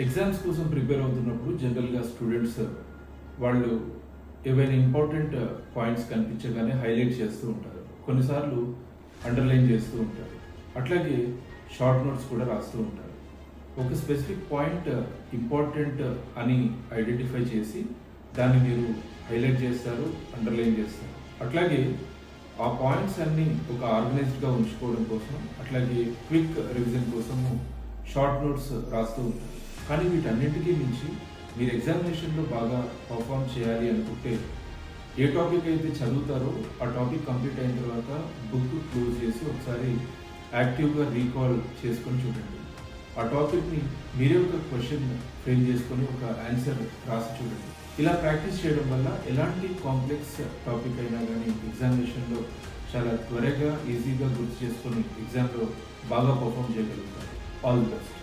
Exams కోసం prepare అవుతున్నప్పుడు జనరల్గా స్టూడెంట్స్ వాళ్ళు ఏవైనా ఇంపార్టెంట్ పాయింట్స్ కనిపించగానే హైలైట్ చేస్తూ ఉంటారు, కొన్నిసార్లు అండర్లైన్ చేస్తూ ఉంటారు, అట్లాగే షార్ట్ నోట్స్ కూడా రాస్తూ ఉంటారు. ఒక స్పెసిఫిక్ పాయింట్ ఇంపార్టెంట్ అని ఐడెంటిఫై చేసి దాన్ని మీరు హైలైట్ చేస్తారు, అండర్లైన్ చేస్తారు. అట్లాగే ఆ పాయింట్స్ అన్నీ ఒక ఆర్గనైజ్డ్గా ఉంచుకోవడం కోసం, అట్లాగే క్విక్ రివిజన్ కోసము షార్ట్ నోట్స్ రాస్తూ ఉంటారు. కానీ వీటన్నింటికీ మించి మీరు ఎగ్జామినేషన్లో బాగా పర్ఫామ్ చేయాలి అనుకుంటే ఏ టాపిక్ అయితే చదువుతారో ఆ టాపిక్ కంప్లీట్ అయిన తర్వాత బుక్ క్లోజ్ చేసి ఒకసారి యాక్టివ్గా రీకాల్ చేసుకొని చూడండి. ఆ టాపిక్ని మీరే ఒక క్వశ్చన్ ఫ్రేమ్ చేసుకొని ఒక ఆన్సర్ రాసి చూడండి. ఇలా ప్రాక్టీస్ చేయడం వల్ల ఎలాంటి కాంప్లెక్స్ టాపిక్ అయినా కానీ ఎగ్జామినేషన్లో చాలా త్వరగా ఈజీగా గుర్తు చేసుకొని ఎగ్జామ్లో బాగా పర్ఫామ్ చేయగలుగుతారు. All the best.